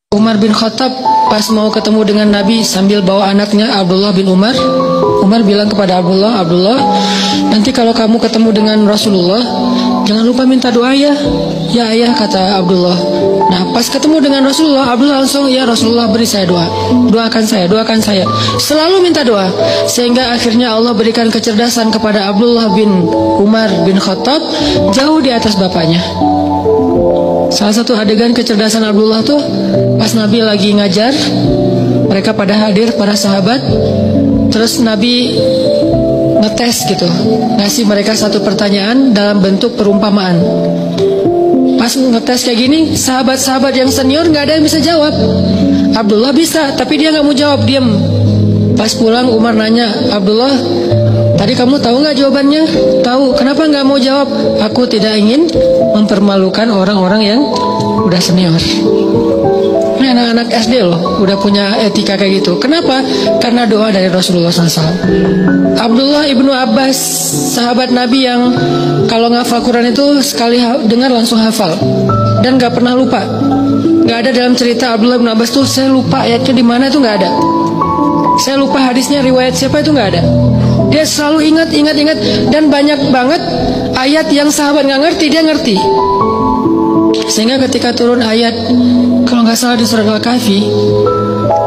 Umar bin Khattab pas mau ketemu dengan Nabi sambil bawa anaknya Abdullah bin Umar. Umar bilang kepada Abdullah, "Abdullah, nanti kalau kamu ketemu dengan Rasulullah, jangan lupa minta doa ya." "Ya ayah," kata Abdullah. Nah pas ketemu dengan Rasulullah, Abdullah langsung, "Ya Rasulullah, beri saya doa, doakan saya, doakan saya." Selalu minta doa, sehingga akhirnya Allah berikan kecerdasan kepada Abdullah bin Umar bin Khattab jauh di atas bapaknya. Salah satu adegan kecerdasan Abdullah tuh pas Nabi lagi ngajar, mereka pada hadir, para sahabat. Terus Nabi ngetes gitu, ngasih mereka satu pertanyaan dalam bentuk perumpamaan. Pas ngetes kayak gini, sahabat-sahabat yang senior gak ada yang bisa jawab. Abdullah bisa, tapi dia gak mau jawab, diem. Pas pulang Umar nanya, "Abdullah, tadi kamu tahu nggak jawabannya?" "Tahu." "Kenapa nggak mau jawab?" "Aku tidak ingin mempermalukan orang-orang yang udah senior." Ini anak-anak SD loh, udah punya etika kayak gitu. Kenapa? Karena doa dari Rasulullah SAW. Abdullah ibnu Abbas, sahabat Nabi yang kalau ngafal Quran itu sekali dengar langsung hafal dan nggak pernah lupa. Nggak ada dalam cerita Abdullah ibnu Abbas tuh saya lupa ayatnya di mana, itu nggak ada. Saya lupa hadisnya, riwayat siapa, itu nggak ada. Dia selalu ingat, dan banyak banget ayat yang sahabat nggak ngerti, dia ngerti. Sehingga ketika turun ayat, kalau nggak salah di surat Al-Kahfi,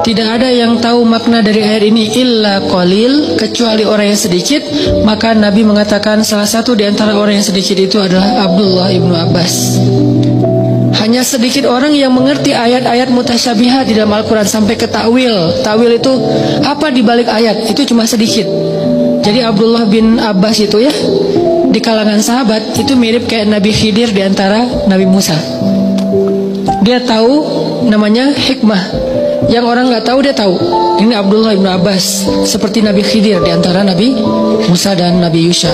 tidak ada yang tahu makna dari ayat ini illa qalil, kecuali orang yang sedikit. Maka Nabi mengatakan salah satu di antara orang yang sedikit itu adalah Abdullah ibnu Abbas. Hanya sedikit orang yang mengerti ayat-ayat mutasyabihat di dalam Al-Quran sampai ke ta'wil. Ta'wil itu apa di balik ayat, itu cuma sedikit. Jadi Abdullah bin Abbas itu ya, di kalangan sahabat itu mirip kayak Nabi Khidir di antara Nabi Musa. Dia tahu namanya hikmah, yang orang nggak tahu dia tahu. Ini Abdullah bin Abbas seperti Nabi Khidir di antara Nabi Musa dan Nabi Yusha.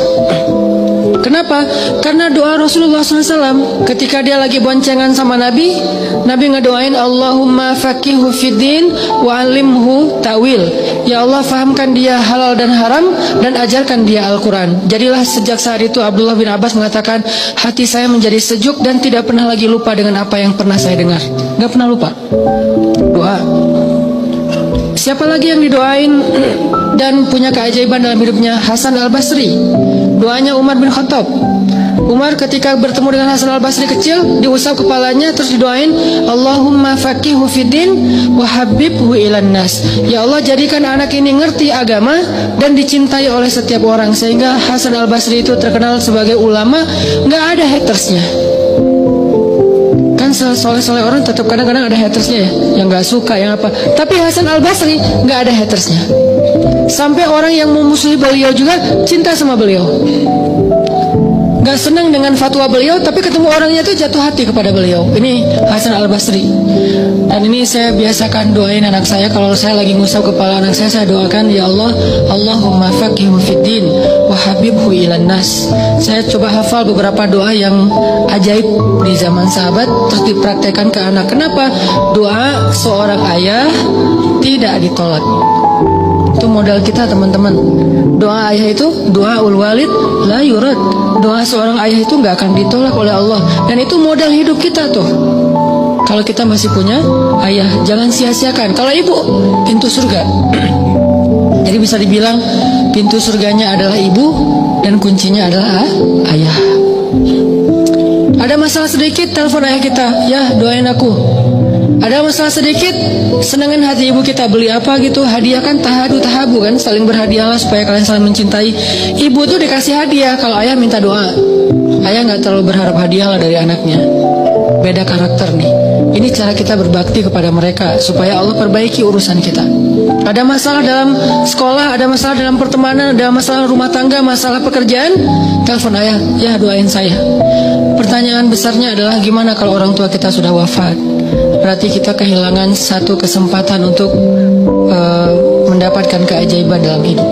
Kenapa? Karena doa Rasulullah SAW ketika dia lagi boncengan sama Nabi, Nabi ngedoain Allahumma faqihu fiddin wa alimhu ta'wil. Ya Allah, fahamkan dia halal dan haram dan ajarkan dia Al-Quran. Jadilah sejak saat itu Abdullah bin Abbas mengatakan, hati saya menjadi sejuk dan tidak pernah lagi lupa dengan apa yang pernah saya dengar. Gak pernah lupa. Doa. Siapa lagi yang didoain dan punya keajaiban dalam hidupnya? Hasan al-Basri. Doanya Umar bin Khattab. Umar ketika bertemu dengan Hasan al-Basri kecil, diusap kepalanya terus didoain Allahumma faqihu fiddin wa habibhu ilan nas. Ya Allah, jadikan anak ini ngerti agama dan dicintai oleh setiap orang. Sehingga Hasan al-Basri itu terkenal sebagai ulama, gak ada hatersnya. Kan soleh-soleh orang tetap kadang-kadang ada hatersnya ya, yang gak suka, yang apa. Tapi Hasan al-Basri gak ada hatersnya. Sampai orang yang memusuhi beliau juga cinta sama beliau. Gak senang dengan fatwa beliau, tapi ketemu orangnya tuh jatuh hati kepada beliau. Ini Hasan al-Basri. Dan ini saya biasakan doain anak saya. Kalau saya lagi ngusap kepala anak saya doakan, ya Allah, Allahumma faqihu fiddin wa habibhu ilan nas. Saya coba hafal beberapa doa yang ajaib di zaman sahabat, terus dipraktekkan ke anak. Kenapa? Doa seorang ayah tidak ditolak. Itu modal kita teman-teman. Doa ayah itu, doa ul walid la yurad. Doa seorang ayah itu gak akan ditolak oleh Allah. Dan itu modal hidup kita tuh. Kalau kita masih punya ayah, jangan sia-siakan. Kalau ibu, pintu surga. Jadi bisa dibilang pintu surganya adalah ibu dan kuncinya adalah ayah. Ada masalah sedikit, telepon ayah kita, ya doain aku. Ada masalah sedikit, senangin hati ibu kita, beli apa gitu, hadiah kan, tahabu kan, saling berhadiahlah supaya kalian saling mencintai. Ibu tuh dikasih hadiah, kalau ayah minta doa. Ayah gak terlalu berharap hadiah lah dari anaknya. Beda karakter nih. Ini cara kita berbakti kepada mereka supaya Allah perbaiki urusan kita. Ada masalah dalam sekolah, ada masalah dalam pertemanan, ada masalah rumah tangga, masalah pekerjaan, telepon ayah, ya doain saya. Pertanyaan besarnya adalah gimana kalau orang tua kita sudah wafat? Berarti kita kehilangan satu kesempatan untuk mendapatkan keajaiban dalam hidup.